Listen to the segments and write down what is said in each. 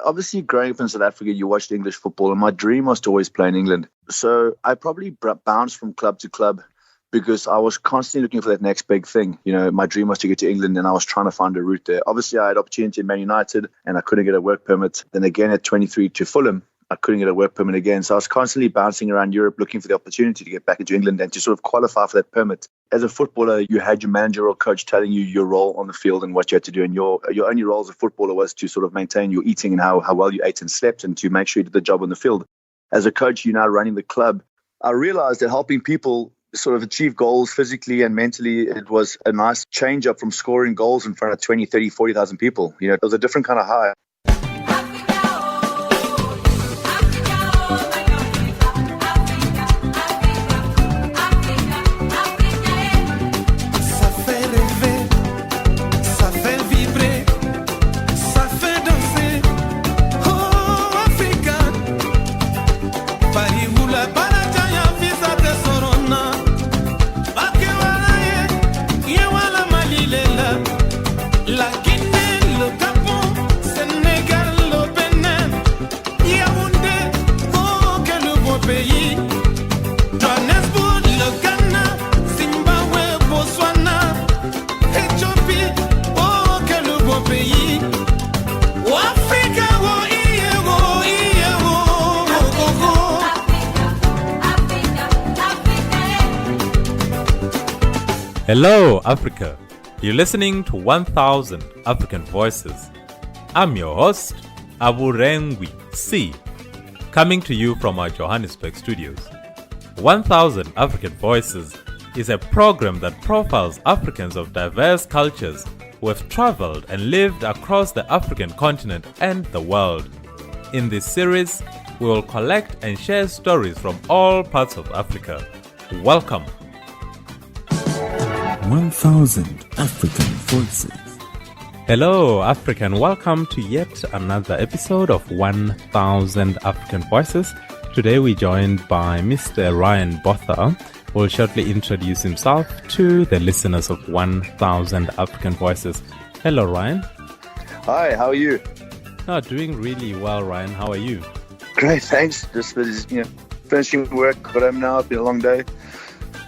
obviously growing up in South Africa, you watched English football, and my dream was to always play in England. So I probably bounced from club to club because I was constantly looking for that next big thing. My dream was to get to England, and I was trying to find a route there. Obviously, I had opportunity in Man United, and I couldn't get a work permit. Then again at 23 to Fulham, I couldn't get a work permit again. So I was constantly bouncing around Europe looking for the opportunity to get back into England and to sort of qualify for that permit. As a footballer, you had your manager or coach telling you your role on the field and what you had to do. And your only role as a footballer was to sort of maintain your eating and how well you ate and slept and to make sure you did the job on the field. As a coach, you're now running the club. I realized that helping people sort of achieve goals physically and mentally, it was a nice change up from scoring goals in front of 20, 30, 40,000 people. It was a different kind of high. Hello, Africa. You're listening to 1000 African Voices. I'm your host, Aburengwi C, coming to you from our Johannesburg studios. 1000 African Voices is a program that profiles Africans of diverse cultures who have traveled and lived across the African continent and the world. In this series, we will collect and share stories from all parts of Africa. Welcome. 1000 African Voices. Hello, Africa, and welcome to yet another episode of 1000 African Voices. Today we're joined by Mr. Ryan Botha, who will shortly introduce himself to the listeners of 1000 African Voices. Hello, Ryan. Hi, how are you? Doing really well, Ryan. How are you? Great, thanks. Just finishing work, got home now. It's been a long day.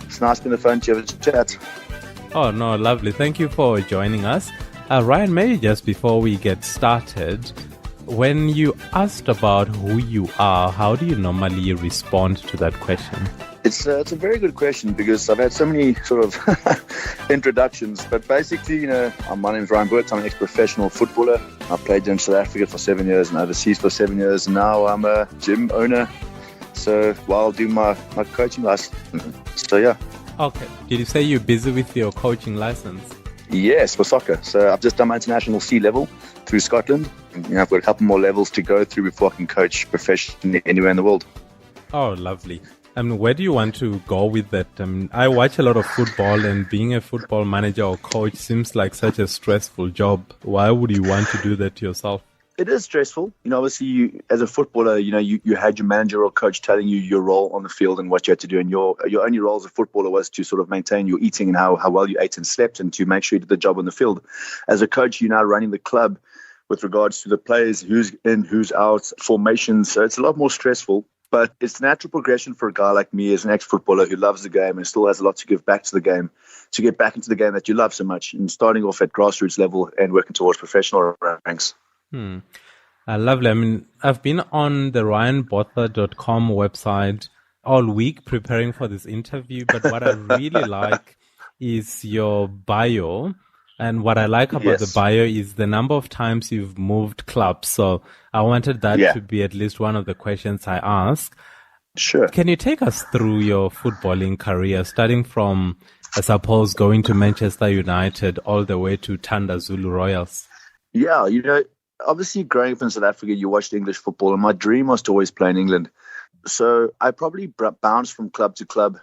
It's nice being on the phone to have a chat. Oh, no, lovely. Thank you for joining us. Ryan, maybe just before we get started, when you asked about who you are, how do you normally respond to that question? It's a very good question because I've had so many sort of introductions. But basically, my name is Ryan Botha. I'm an ex-professional footballer. I played in South Africa for 7 years and overseas for 7 years. And now I'm a gym owner. So while doing my coaching license. So, yeah. Okay. Did you say you're busy with your coaching license? Yes, for soccer. So I've just done my international C level through Scotland. I've got a couple more levels to go through before I can coach professionally anywhere in the world. Oh, lovely. Where do you want to go with that? I watch a lot of football, and being a football manager or coach seems like such a stressful job. Why would you want to do that yourself? It is stressful. Obviously, you, as a footballer, you had your manager or coach telling you your role on the field and what you had to do. And your only role as a footballer was to sort of maintain your eating and how well you ate and slept and to make sure you did the job on the field. As a coach, you're now running the club with regards to the players, who's in, who's out, formations. So it's a lot more stressful. But it's natural progression for a guy like me as an ex-footballer who loves the game and still has a lot to give back to the game, to get back into the game that you love so much and starting off at grassroots level and working towards professional ranks. Lovely. I've been on the ryanbotha.com website all week preparing for this interview, but what I really like is your bio. And what I like about the bio is the number of times you've moved clubs. So I wanted that to be at least one of the questions I ask. Sure. Can you take us through your footballing career, starting from, I suppose, going to Manchester United all the way to Thanda Zulu Royals? Yeah, obviously growing up in South Africa, you watched English football, and my dream was to always play in England. So I probably bounced from club to club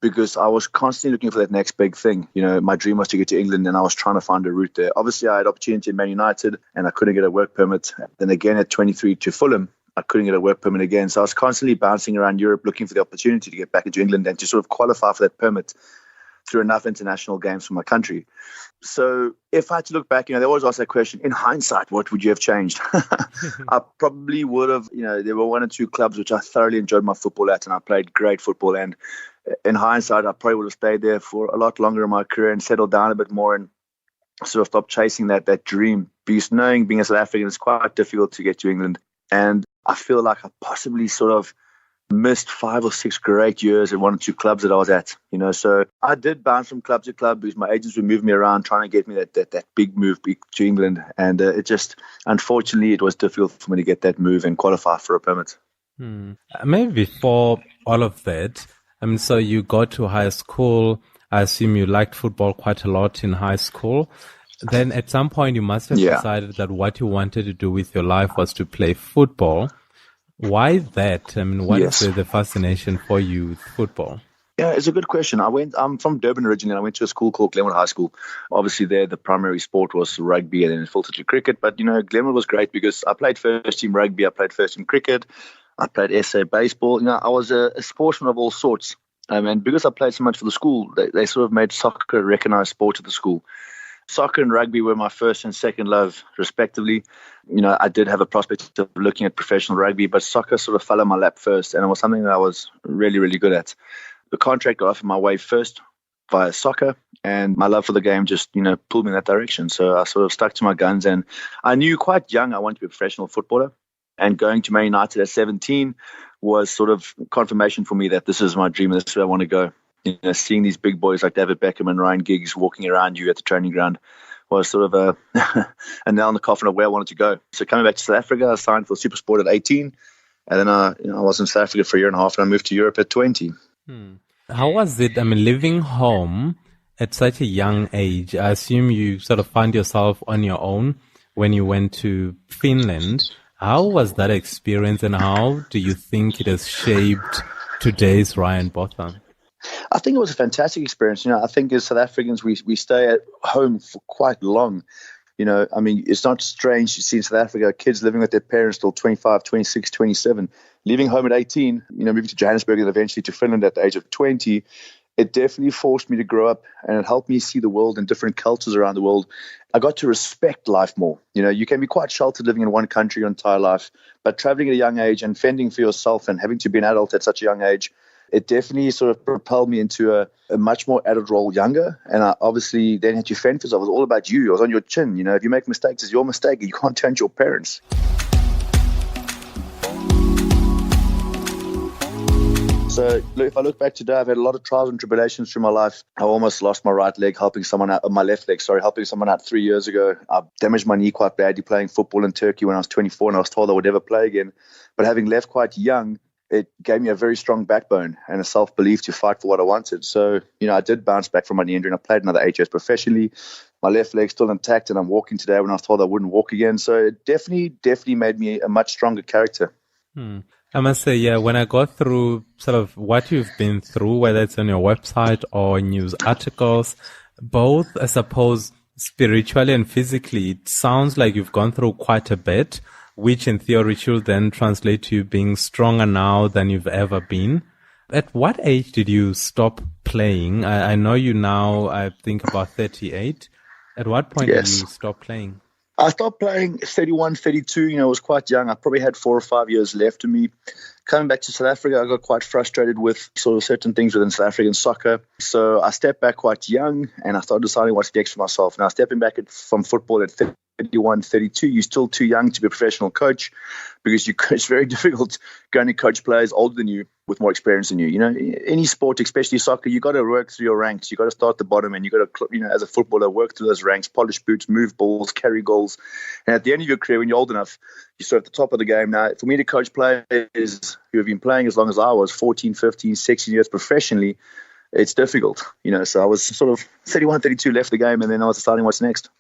because I was constantly looking for that next big thing. My dream was to get to England, and I was trying to find a route there. Obviously, I had opportunity in Man United, and I couldn't get a work permit. Then again at 23 to Fulham, I couldn't get a work permit again. So I was constantly bouncing around Europe looking for the opportunity to get back into England and to sort of qualify for that permit. through enough international games for my country. So if I had to look back, they always ask that question, in hindsight, what would you have changed? I probably would have, there were one or two clubs which I thoroughly enjoyed my football at, and I played great football. And in hindsight, I probably would have stayed there for a lot longer in my career and settled down a bit more and sort of stopped chasing that dream. Because being a South African, it's quite difficult to get to England. And I feel like I possibly sort of missed 5 or 6 great years at one or two clubs that I was at, So I did bounce from club to club because my agents would move me around trying to get me that big move to England. And unfortunately, it was difficult for me to get that move and qualify for a permit. Maybe before all of that, so you got to high school. I assume you liked football quite a lot in high school. Then at some point you must have decided that what you wanted to do with your life was to play football. Why that? What is the fascination for you with football? Yeah, it's a good question. I'm from Durban originally. I went to a school called Glenwood High School. Obviously there, the primary sport was rugby and then it filtered to cricket. But, Glenwood was great because I played first team rugby. I played first team cricket. I played SA baseball. I was a sportsman of all sorts. And because I played so much for the school, they sort of made soccer a recognized sport at the school. Soccer and rugby were my first and second love, respectively. I did have a prospect of looking at professional rugby, but soccer sort of fell on my lap first, and it was something that I was really, really good at. The contract got offered my way first via soccer, and my love for the game just, pulled me in that direction. So I sort of stuck to my guns, and I knew quite young I wanted to be a professional footballer. And going to Man United at 17 was sort of confirmation for me that this is my dream and this is where I want to go. Seeing these big boys like David Beckham and Ryan Giggs walking around you at the training ground was sort of a nail in the coffin of where I wanted to go. So coming back to South Africa, I signed for Supersport at 18. And then I was in South Africa for a year and a half and I moved to Europe at 20. How was it, living home at such a young age? I assume you sort of found yourself on your own when you went to Finland. How was that experience and how do you think it has shaped today's Ryan Botha? I think it was a fantastic experience. I think as South Africans, we stay at home for quite long. It's not strange to see in South Africa kids living with their parents till 25, 26, 27. Leaving home at 18, moving to Johannesburg and eventually to Finland at the age of 20, it definitely forced me to grow up and it helped me see the world and different cultures around the world. I got to respect life more. You can be quite sheltered living in one country your entire life, but traveling at a young age and fending for yourself and having to be an adult at such a young age, it definitely sort of propelled me into a much more adult role younger. And I obviously then had to fend for yourself. It was all about you. It was on your chin. If you make mistakes, it's your mistake. You can't turn to your parents. So if I look back today, I've had a lot of trials and tribulations through my life. I almost lost my right leg helping someone out, my left leg, helping someone out 3 years ago. I damaged my knee quite badly playing football in Turkey when I was 24 and I was told I would never play again. But having left quite young, it gave me a very strong backbone and a self-belief to fight for what I wanted. So, I did bounce back from my knee injury and I played another 8 years professionally. My left leg's still intact and I'm walking today when I was told I wouldn't walk again. So it definitely made me a much stronger character. I must say, when I go through sort of what you've been through, whether it's on your website or news articles, both, I suppose, spiritually and physically, it sounds like you've gone through quite a bit, which in theory should then translate to you being stronger now than you've ever been. At what age did you stop playing? I know you now, I think about 38. At what point did you stop playing? I stopped playing 31, 32. I was quite young. I probably had 4 or 5 years left in me. Coming back to South Africa, I got quite frustrated with sort of certain things within South African soccer. So I stepped back quite young and I started deciding what's next for myself. Now, stepping back from football at 31, 32, you're still too young to be a professional coach because it's very difficult going to coach players older than you with more experience than you. Any sport, especially soccer, you got to work through your ranks. You got to start at the bottom and you got to, as a footballer, work through those ranks, polish boots, move balls, carry goals. And at the end of your career, when you're old enough, you're sort of at the top of the game. Now, for me to coach players who have been playing as long as I was, 14, 15, 16 years professionally, it's difficult. So I was sort of 31, 32, left the game, and then I was deciding what's next.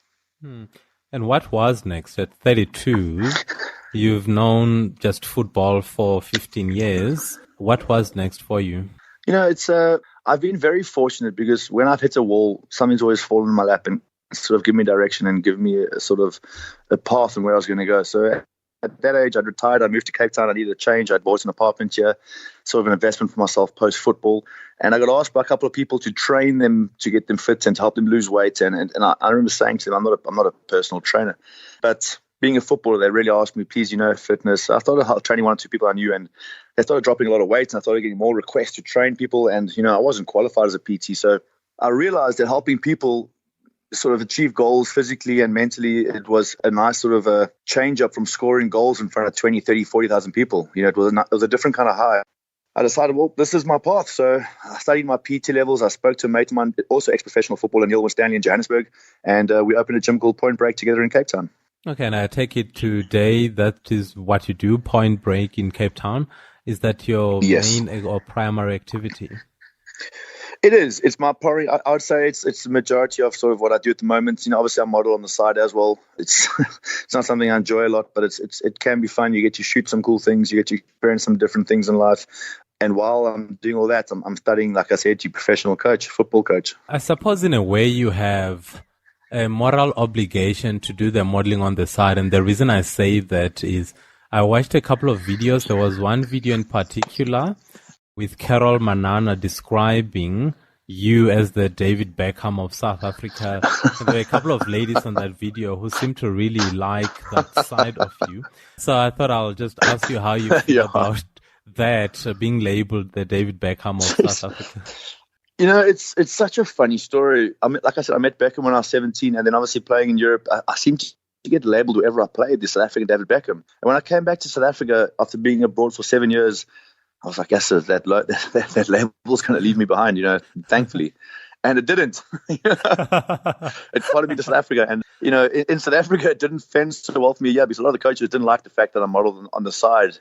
And what was next? At 32, you've known just football for 15 years. What was next for you? I've been very fortunate because when I've hit a wall, something's always fallen in my lap and sort of given me direction and given me a sort of a path and where I was going to go. So At that age, I'd retired. I moved to Cape Town. I needed a change. I'd bought an apartment here, sort of an investment for myself post-football. And I got asked by a couple of people to train them, to get them fit and to help them lose weight. And I remember saying to them, I'm not a personal trainer. But being a footballer, they really asked me, please, fitness. I started training one or two people I knew, and they started dropping a lot of weight, and I started getting more requests to train people. And, I wasn't qualified as a PT. So I realized that helping people sort of achieve goals physically and mentally, it was a nice sort of a change up from scoring goals in front of 20, 30, 40,000 people. It was a different kind of high. I decided, well, this is my path. So I studied my PT levels. I spoke to a mate of mine, also ex-professional footballer, Neil Stanley in Johannesburg, and we opened a gym called PointBreak together in Cape Town. Okay, and I take it today that is what you do, PointBreak in Cape Town. Is that your main or primary activity? It is. It's my primary. I would say it's the majority of sort of what I do at the moment. Obviously I model on the side as well. It's not something I enjoy a lot, but it can be fun. You get to shoot some cool things. You get to experience some different things in life. And while I'm doing all that, I'm studying, like I said, to professional coach, football coach. I suppose in a way you have a moral obligation to do the modeling on the side. And the reason I say that is I watched a couple of videos. There was one video in particular with Carol Manana describing you as the David Beckham of South Africa. There were a couple of ladies on that video who seemed to really like that side of you. So I thought I'll just ask you how you feel about that, being labeled the David Beckham of South Africa. It's such a funny story. Like I said, I met Beckham when I was 17, and then obviously playing in Europe, I seemed to get labeled wherever I played, the South African David Beckham. And when I came back to South Africa after being abroad for 7 years, I was like, yes, that label's going to leave me behind, thankfully. And it didn't. It followed me to South Africa. And, in South Africa, it didn't fend so well for me, because a lot of the coaches didn't like the fact that I modeled on the side.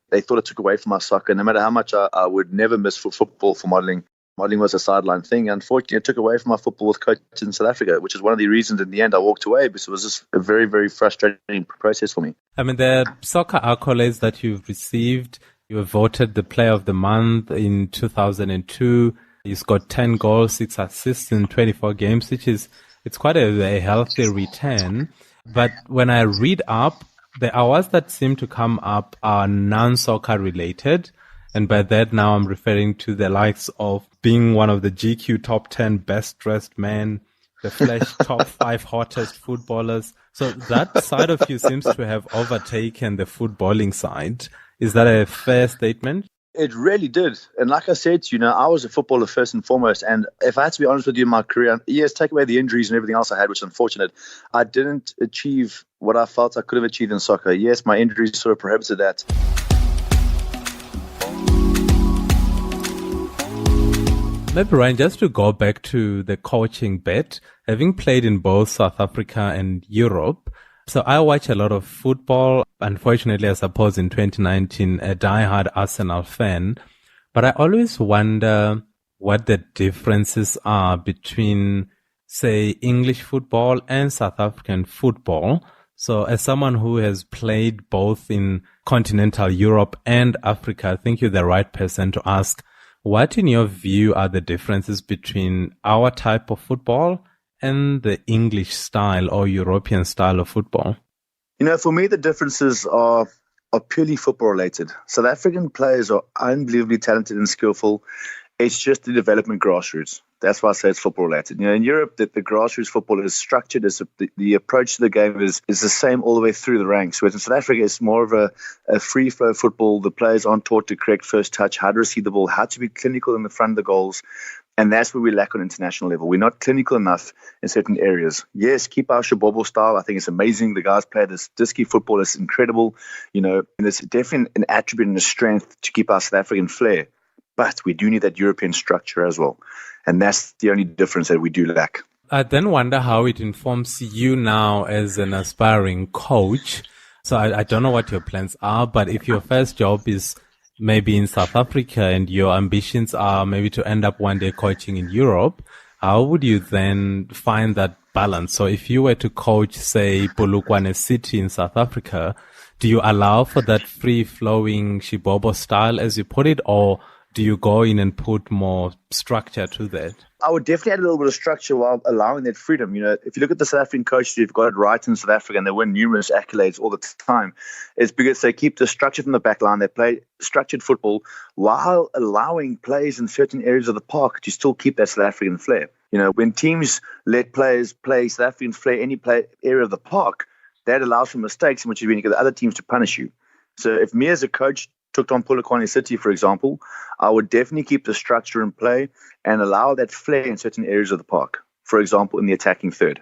They thought it took away from my soccer. No matter how much I would never miss for football for modeling, modeling was a sideline thing. Unfortunately, it took away from my football with coaches in South Africa, which is one of the reasons in the end I walked away, because it was just a very, very frustrating process for me. The soccer accolades that you've received, you were voted the Player of the Month in 2002. You scored 10 goals, 6 assists in 24 games, it's quite a healthy return. But when I read up, the awards that seem to come up are non-soccer related. And by that now I'm referring to the likes of being one of the GQ top 10 best dressed men, the Flash top 5 hottest footballers. So that side of you seems to have overtaken the footballing side. Is that a fair statement? It really did. And like I said to you, I was a footballer first and foremost. And if I had to be honest with you in my career, yes, take away the injuries and everything else I had, which is unfortunate, I didn't achieve what I felt I could have achieved in soccer. Yes, my injuries sort of prohibited that. Maybe, Ryan, just to go back to the coaching bit, having played in both South Africa and Europe, so I watch a lot of football. Unfortunately, I suppose in 2019, a diehard Arsenal fan. But I always wonder what the differences are between, say, English football and South African football. So as someone who has played both in continental Europe and Africa, I think you're the right person to ask, what in your view are the differences between our type of football and the English style or European style of football? For me, the differences are purely football related. South African players are unbelievably talented and skillful. It's just the development grassroots. That's why I say it's football related. In Europe, the grassroots football is structured. The approach to the game is the same all the way through the ranks. Whereas in South Africa, it's more of a free flow football. The players aren't taught to correct first touch, how to receive the ball, how to be clinical in the front of the goals. And that's where we lack on international level. We're not clinical enough in certain areas. Yes, keep our Shabobo style. I think it's amazing. The guys play this disky football. It's incredible, and it's definitely an attribute and a strength to keep our South African flair. But we do need that European structure as well. And that's the only difference that we do lack. I then wonder how it informs you now as an aspiring coach. So I don't know what your plans are, but if your first job is maybe in South Africa and your ambitions are maybe to end up one day coaching in Europe, how would you then find that balance? So if you were to coach, say, Polokwane City in South Africa, do you allow for that free-flowing Shibobo style, as you put it, or do you go in and put more structure to that? I would definitely add a little bit of structure while allowing that freedom. If you look at the South African coaches who've got it right in South Africa and they win numerous accolades all the time, it's because they keep the structure from the back line. They play structured football while allowing players in certain areas of the park to still keep that South African flair. When teams let players play South African flair any area of the park, that allows for mistakes, in which is when you get the other teams to punish you. So if me as a coach took on Polokwane City, for example, I would definitely keep the structure in play and allow that flair in certain areas of the park, for example, in the attacking third.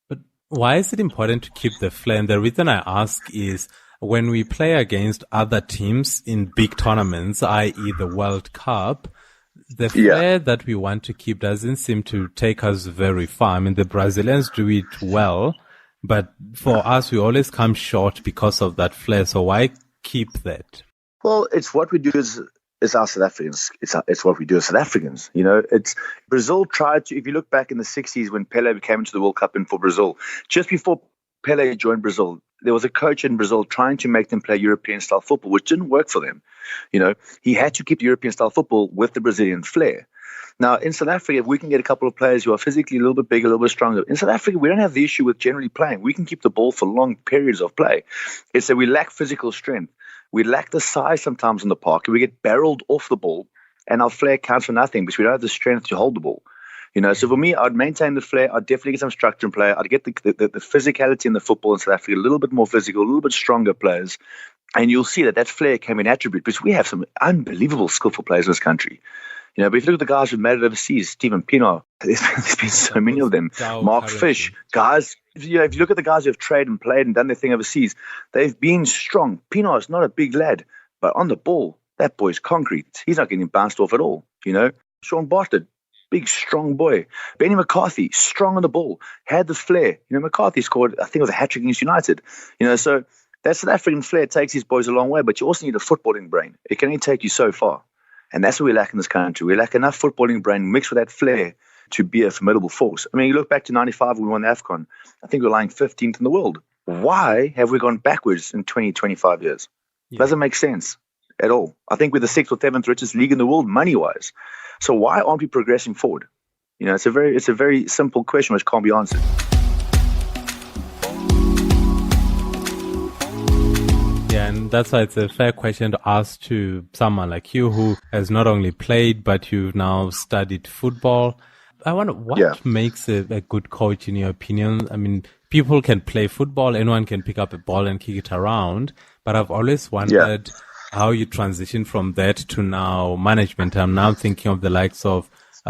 But why is it important to keep the flair? And the reason I ask is when we play against other teams in big tournaments, i.e. the World Cup, the flair that we want to keep doesn't seem to take us very far. I mean, the Brazilians do it well, but for us, we always come short because of that flair. So why keep that? Well, it's what we do as our South Africans. It's what we do as South Africans. It's Brazil tried to, if you look back in the 60s when Pele came into the World Cup for Brazil, just before Pele joined Brazil, there was a coach in Brazil trying to make them play European-style football, which didn't work for them. He had to keep the European-style football with the Brazilian flair. Now, in South Africa, if we can get a couple of players who are physically a little bit bigger, a little bit stronger, in South Africa, we don't have the issue with generally playing. We can keep the ball for long periods of play. It's that we lack physical strength. We lack the size sometimes in the park, and we get barreled off the ball, and our flair counts for nothing because we don't have the strength to hold the ball. So for me, I'd maintain the flair. I'd definitely get some structure in play. I'd get the physicality in the football in South Africa, a little bit more physical, a little bit stronger players. And you'll see that flair came in attribute because we have some unbelievable skillful players in this country. But if you look at the guys who've made it overseas, Stephen Pienaar, there's been so many of them. Mark Fish, guys, if you look at the guys who have traded and played and done their thing overseas, they've been strong. Pienaar is not a big lad, but on the ball, that boy's concrete. He's not getting bounced off at all. Sean Botha, big, strong boy. Benny McCarthy, strong on the ball, had the flair. McCarthy scored, I think it was a hat-trick against United. So that South African flair takes these boys a long way, but you also need a footballing brain. It can only take you so far. And that's what we lack in this country. We lack enough footballing brain mixed with that flair to be a formidable force. I mean, you look back to 95 when we won the AFCON. I think we're lying 15th in the world. Why have we gone backwards in 20, 25 years? Yeah. Doesn't make sense at all. I think we're the 6th or 7th richest league in the world money-wise. So why aren't we progressing forward? It's a very simple question which can't be answered. Yeah, and that's why it's a fair question to ask to someone like you who has not only played, but you've now studied football. I wonder what makes a good coach in your opinion? I mean, people can play football, anyone can pick up a ball and kick it around, but I've always wondered how you transition from that to now management. I'm now thinking of the likes of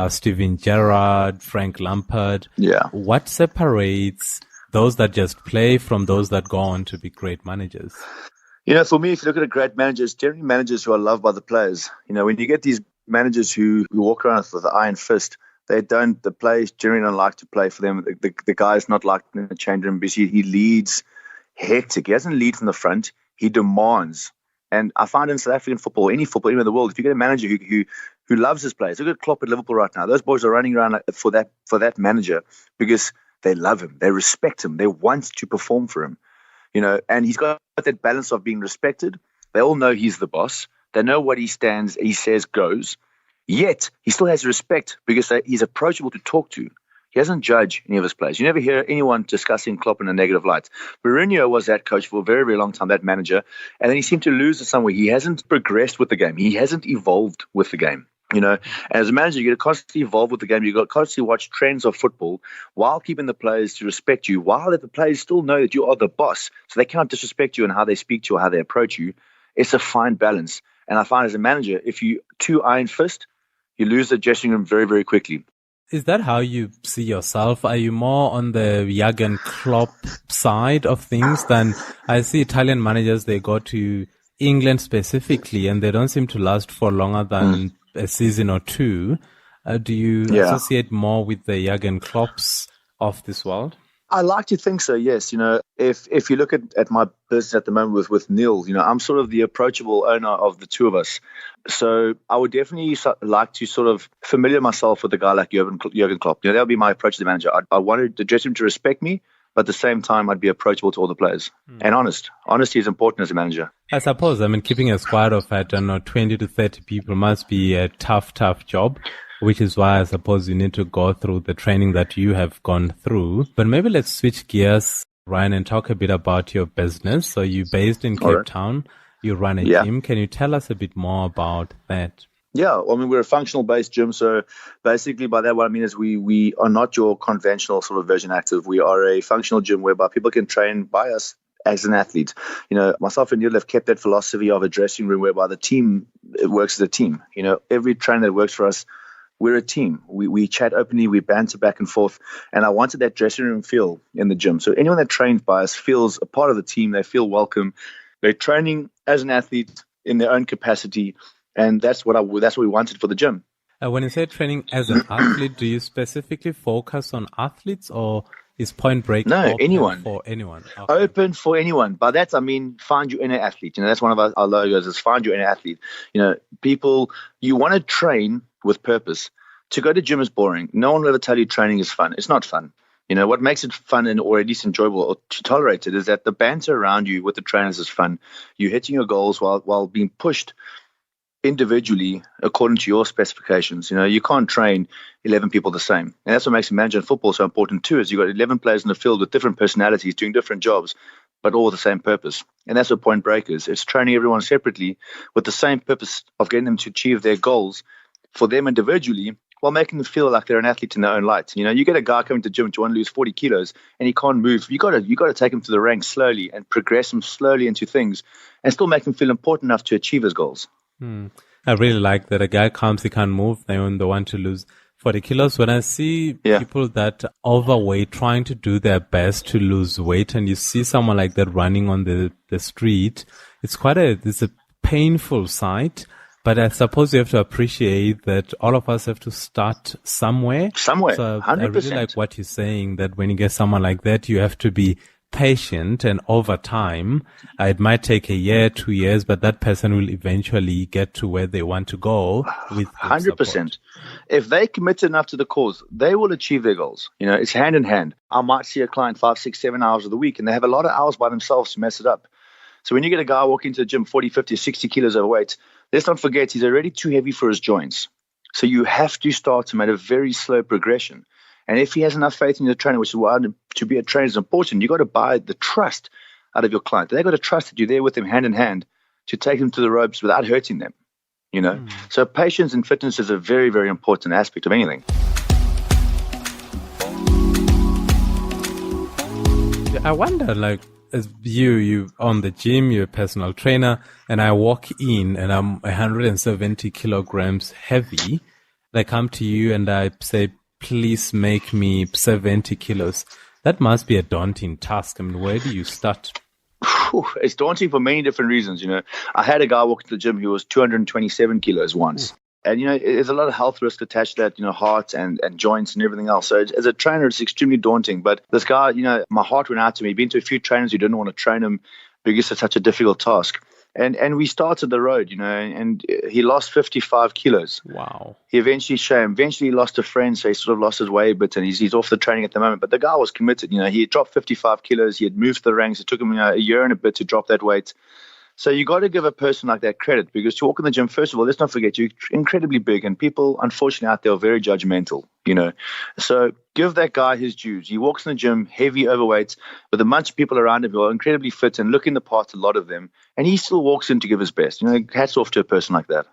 Steven Gerrard, Frank Lampard. Yeah. What separates those that just play from those that go on to be great managers? For me, if you look at great managers, generally managers who are loved by the players. When you get these managers who walk around with the iron fist, the players generally don't like to play for them. The guy's not like in the change room because he leads hectic. He doesn't lead from the front. He demands. And I find in South African football, any football, anywhere in the world, if you get a manager who loves his players, look at Klopp at Liverpool right now. Those boys are running around for that manager because they love him. They respect him. They want to perform for him. And he's got that balance of being respected. They all know he's the boss. They know what he says goes. Yet, he still has respect because he's approachable to talk to. He doesn't judge any of his players. You never hear anyone discussing Klopp in a negative light. Mourinho was that coach for a very, very long time, that manager. And then he seemed to lose it somewhere. He hasn't progressed with the game. He hasn't evolved with the game. And as a manager, you got to constantly evolve with the game. You got to constantly watch trends of football while keeping the players to respect you, while the players still know that you are the boss, so they can't disrespect you in how they speak to you or how they approach you. It's a fine balance. And I find as a manager, if you too iron fist, you lose the dressing room very, very quickly. Is that how you see yourself? Are you more on the Jurgen Klopp side of things than I see Italian managers? They go to England specifically and they don't seem to last for longer than a season or two. Do you associate more with the Jurgen Klopps of this world? I like to think so, yes. If you look at my business at the moment with Neil, I'm sort of the approachable owner of the two of us. So I would definitely like to sort of familiar myself with a guy like Jurgen Klopp. That would be my approach to the manager. I wanted the dressing room to respect me, but at the same time, I'd be approachable to all the players and honest. Honesty is important as a manager. I suppose, keeping a squad of, 20 to 30 people must be a tough job, which is why I suppose you need to go through the training that you have gone through. But maybe let's switch gears, Ryan, and talk a bit about your business. So you're based in Cape Town. You run a gym. Can you tell us a bit more about that? Yeah, we're a functional-based gym. So basically by that, what I mean is we are not your conventional sort of Vision Active. We are a functional gym whereby people can train by us as an athlete. Myself and Neil have kept that philosophy of a dressing room whereby the team works as a team. Every trainer that works for us, we're a team. We chat openly, we banter back and forth. And I wanted that dressing room feel in the gym. So anyone that trains by us feels a part of the team. They feel welcome. They're training as an athlete in their own capacity. And that's what we wanted for the gym. When you say training as an athlete, do you specifically focus on athletes, or is PointBreak open anyone. For anyone? Okay. Open for anyone. By that, I mean, find your inner athlete. That's one of our logos, is find your inner athlete. People, you want to train with purpose. To go to gym is boring. No one will ever tell you training is fun. It's not fun. What makes it fun or at least enjoyable or to tolerate it is that the banter around you with the trainers is fun. You're hitting your goals while being pushed individually according to your specifications. You can't train 11 people the same. And that's what makes a manager in football so important too, is you've got 11 players in the field with different personalities doing different jobs, but all with the same purpose. And that's what PointBreak is. It's training everyone separately with the same purpose of getting them to achieve their goals for them individually, while making them feel like they're an athlete in their own light. You get a guy coming to the gym to want to lose 40 kilos and he can't move. You got to take him to the ranks slowly and progress him slowly into things and still make him feel important enough to achieve his goals. I really like that a guy comes, he can't move, they want to lose 40 kilos. When I see people that are overweight trying to do their best to lose weight, and you see someone like that running on the street, it's a painful sight. But I suppose you have to appreciate that all of us have to start somewhere. So 100%. I really like what you're saying, that when you get someone like that, you have to be patient, and over time, it might take a year, 2 years, but that person will eventually get to where they want to go with 100%. Support. If they commit enough to the cause, they will achieve their goals. It's hand in hand. I might see a client 5, 6, 7 hours of the week, and they have a lot of hours by themselves to mess it up. So when you get a guy walking to the gym 40, 50, 60 kilos overweight, let's not forget he's already too heavy for his joints. So you have to start him at a very slow progression. And if he has enough faith in your trainer, which is why to be a trainer is important, you got to buy the trust out of your client. They got to trust that you're there with them hand in hand to take them to the ropes without hurting them. So patience and fitness is a very, very important aspect of anything. I wonder, as you own the gym, you're a personal trainer, and I walk in and I'm 170 kilograms heavy. I come to you and I say, please make me 70 kilos. That must be a daunting task. Where do you start? It's daunting for many different reasons. I had a guy walk to the gym who was 227 kilos once. And, there's a lot of health risk attached to that, heart and joints and everything else. So as a trainer, it's extremely daunting. But this guy, my heart went out to me. He'd been to a few trainers who didn't want to train him because it's such a difficult task. And we started the road, and he lost 55 kilos. Wow. He eventually lost a friend, so he sort of lost his way a bit, and he's off the training at the moment. But the guy was committed. He had dropped 55 kilos. He had moved the ranks. It took him a year and a bit to drop that weight. So you got to give a person like that credit, because to walk in the gym, first of all, let's not forget, you're incredibly big, and people, unfortunately, out there are very judgmental, So give that guy his dues. He walks in the gym, heavy, overweight, with a bunch of people around him who are incredibly fit and looking the part, a lot of them, and he still walks in to give his best. Hats off to a person like that.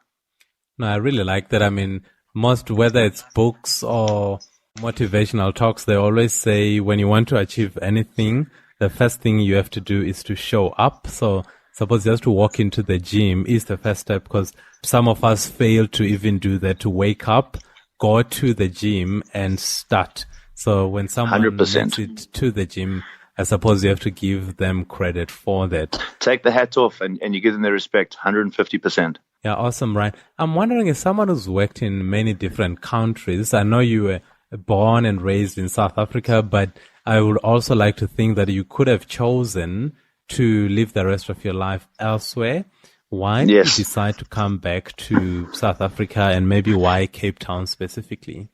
No, I really like that. Most, whether it's books or motivational talks, they always say when you want to achieve anything, the first thing you have to do is to show up. So suppose just to walk into the gym is the first step, because some of us fail to even do that, to wake up, go to the gym and start. So when someone 100%. makes it to the gym, I suppose you have to give them credit for that. Take the hat off and you give them their respect, 150%. Yeah, awesome, Ryan. I'm wondering, as someone who's worked in many different countries, I know you were born and raised in South Africa, but I would also like to think that you could have chosen to live the rest of your life elsewhere. Why did you decide to come back to South Africa, and maybe why Cape Town specifically?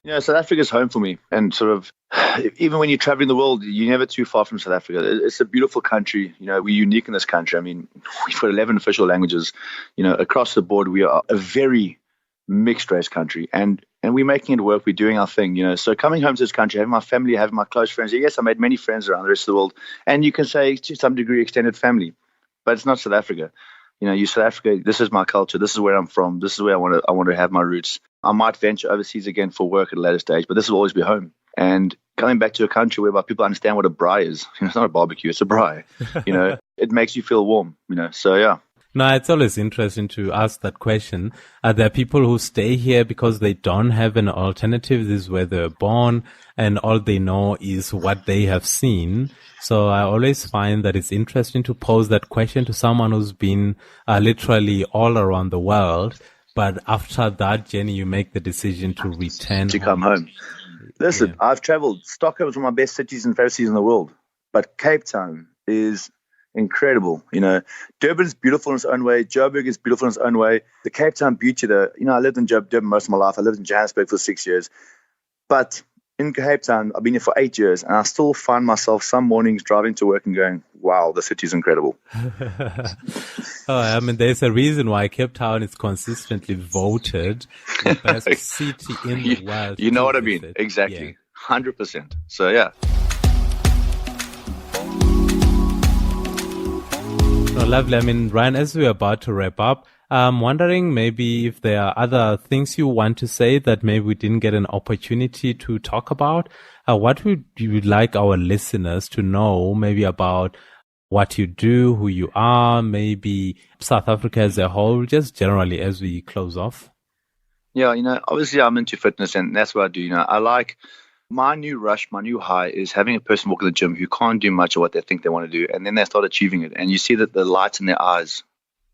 South Africa's home for me, and sort of even when you're traveling the world, you're never too far from South Africa. It's a beautiful country. We're unique in this country. I mean, we've got 11 official languages. Across the board, we are a very mixed race country, and we're making it work. We're doing our thing. So coming home to this country, having my family, having my close friends. Yes, I made many friends around the rest of the world, and you can say to some degree extended family, but it's not South Africa. You South Africa. This is my culture. This is where I'm from. This is where I want to have my roots. I might venture overseas again for work at a later stage, but this will always be home. And coming back to a country whereby people understand what a braai is. It's not a barbecue, it's a braai. It makes you feel warm. So yeah. No, it's always interesting to ask that question. There are people who stay here because they don't have an alternative. This is where they're born, and all they know is what they have seen. So I always find that it's interesting to pose that question to someone who's been literally all around the world. But after that journey, you make the decision to return to come home. Listen, yeah. I've traveled. Stockholm is one of my best cities and favorite cities in the world. But Cape Town is incredible. Durban is beautiful in its own way. Joburg is beautiful in its own way. The Cape Town beauty, I lived in Durban most of my life. I lived in Johannesburg for 6 years. But in Cape Town, I've been here for 8 years, and I still find myself some mornings driving to work and going, wow, the city's incredible. There's a reason why Cape Town is consistently voted the best city in the world. You know what I mean? Exactly. Yeah. 100%. So, yeah. Oh, lovely. Ryan, as we're about to wrap up, I'm wondering maybe if there are other things you want to say that maybe we didn't get an opportunity to talk about. What would you like our listeners to know maybe about what you do, who you are, maybe South Africa as a whole, just generally as we close off? Yeah, obviously I'm into fitness, and that's what I do. I like my new rush, my new high is having a person walk in the gym who can't do much of what they think they want to do, and then they start achieving it, and you see that the lights in their eyes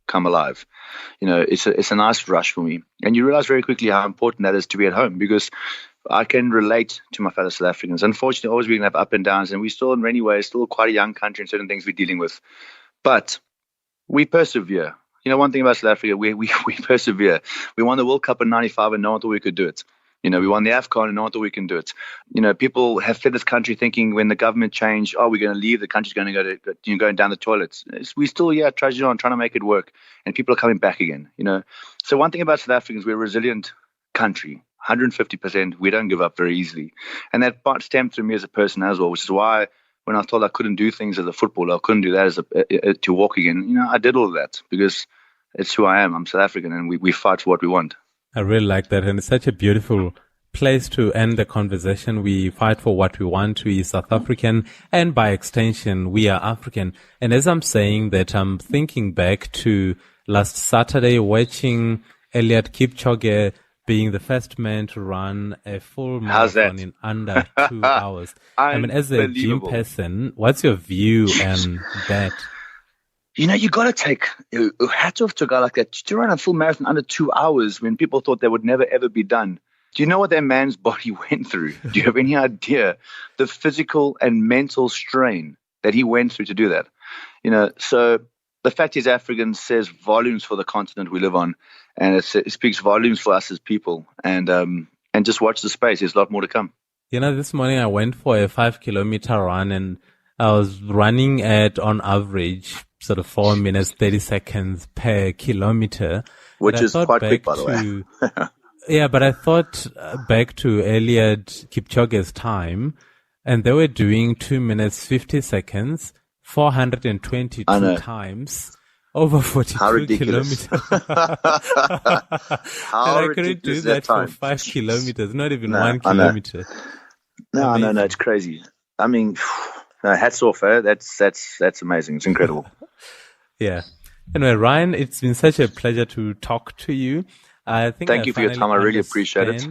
come alive. It's a nice rush for me, and you realize very quickly how important that is to be at home, because I can relate to my fellow South Africans. Unfortunately, always we're going to have up and downs, and we're still in many ways still quite a young country in certain things we're dealing with, but we persevere. One thing about South Africa, we persevere. We won the World Cup in '95 and no one thought we could do it. We won the AFCON and no one thought we can do it. People have fled this country thinking when the government changed, we're going to leave, the country's going to go going down the toilets. We still, trudging on, trying to make it work, and people are coming back again. So one thing about South Africans, we're a resilient country, 150%. We don't give up very easily, and that part stemmed through me as a person as well, which is why when I was told I couldn't do things as a footballer, I couldn't do that as to walk again. I did all of that because it's who I am. I'm South African, and we fight for what we want. I really like that, and it's such a beautiful place to end the conversation. We fight for what we want. We are South African, and by extension, we are African. And as I'm saying that, I'm thinking back to last Saturday watching Eliud Kipchoge being the first man to run a full marathon in under 2 hours. As a gym person, what's your view on that? You got to take hats off to a guy like that to run a full marathon under 2 hours when people thought that would never, ever be done. Do you know what that man's body went through? Do you have any idea the physical and mental strain that he went through to do that? So the fact he's African says volumes for the continent we live on, and it speaks volumes for us as people. And just watch the space. There's a lot more to come. This morning I went for a 5-kilometer run, and I was running at, on average, sort of 4 minutes, 30 seconds per kilometer. Which is quite quick, by the way. Yeah, but I thought back to Eliud Kipchoge's time, and they were doing 2 minutes, 50 seconds, 422 times, over 42 kilometers. How and I couldn't do that for 5 kilometers, not even 1 kilometer. No, it's crazy. Hats off, that's amazing. It's incredible. Yeah. Anyway, Ryan, it's been such a pleasure to talk to you. Thank you for your time. I really appreciate it.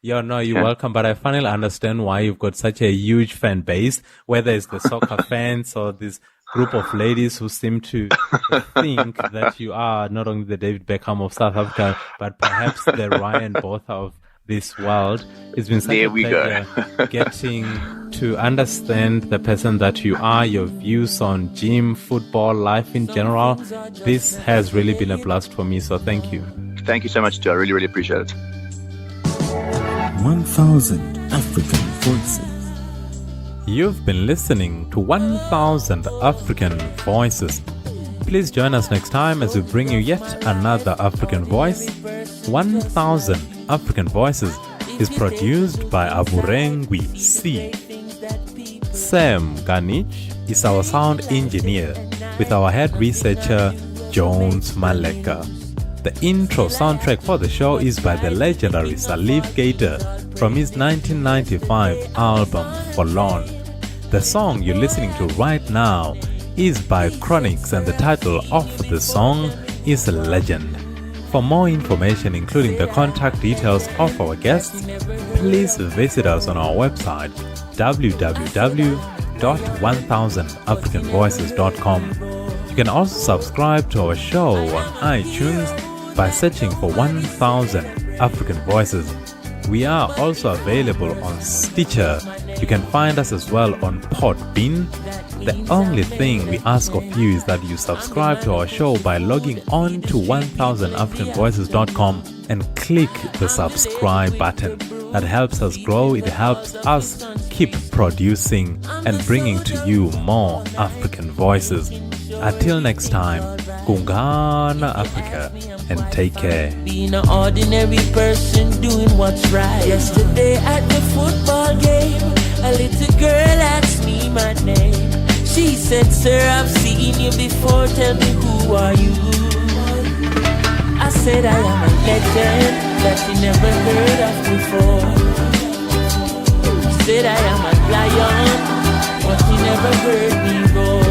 You're welcome. But I finally understand why you've got such a huge fan base, whether it's the soccer fans or this group of ladies who seem to think that you are not only the David Beckham of South Africa, but perhaps the Ryan Botha of this world. It's been such a pleasure getting to understand the person that you are, your views on gym, football, life in general. This has really been a blast for me, so thank you. Thank you so much, Joe. I really, really appreciate it. 1000 African Voices. You've been listening to 1000 African Voices. Please join us next time as we bring you yet another African voice. 1000 African Voices is produced by Aburengwi C. Sam Ganich is our sound engineer, with our head researcher Jones Maleka. The intro soundtrack for the show is by the legendary Salif Gator from his 1995 album Forlorn. The song you're listening to right now is by Chronix, and the title of the song is Legend. For more information, including the contact details of our guests, please visit us on our website www.1000africanvoices.com. You can also subscribe to our show on iTunes by searching for 1000 African Voices. We are also available on Stitcher. You can find us as well on Podbean. The only thing we ask of you is that you subscribe to our show by logging on to 1000africanvoices.com and click the subscribe button. That helps us grow. It helps us keep producing and bringing to you more African voices. Until next time, Kungana Africa, and take care. Being an ordinary person doing what's right. Yesterday at the football game, a little girl asked me my name. She said, "Sir, I've seen you before, tell me who are you?" I said, "I am a legend that you never heard of before." She said, "I am a lion, but you never heard me roar.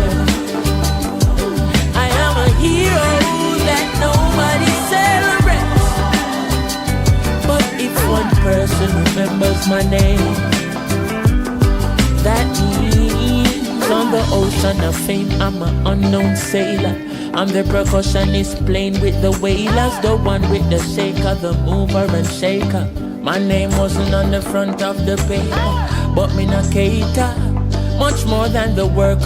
I am a hero that nobody celebrates. But if one person remembers my name, that means on the ocean of fame I'm an unknown sailor. I'm the percussionist playing with the whalers, the one with the shaker, the mover and shaker. My name wasn't on the front of the paper, but me not cater. Much more than the work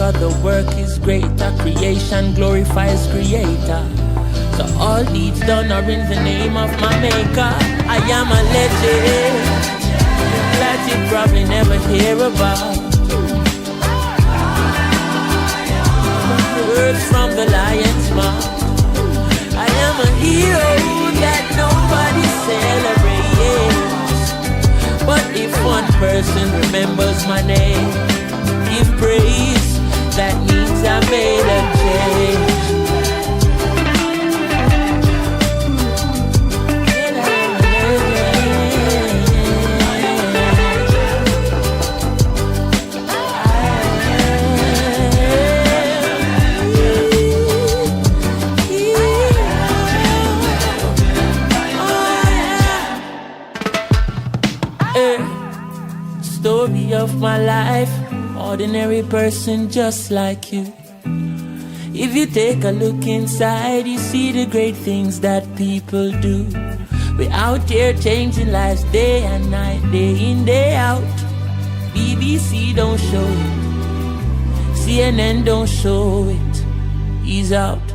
is greater. Creation glorifies creator. So all deeds done are in the name of my maker. I am a legend that you probably never hear about. Words from the lion's mouth. I am a hero that nobody celebrates. But if one person remembers my name, give praise, that means I made a change. Story of my life, ordinary person just like you. If you take a look inside, you see the great things that people do. We're out here changing lives day and night, day in, day out. BBC don't show it, CNN don't show it. He's out.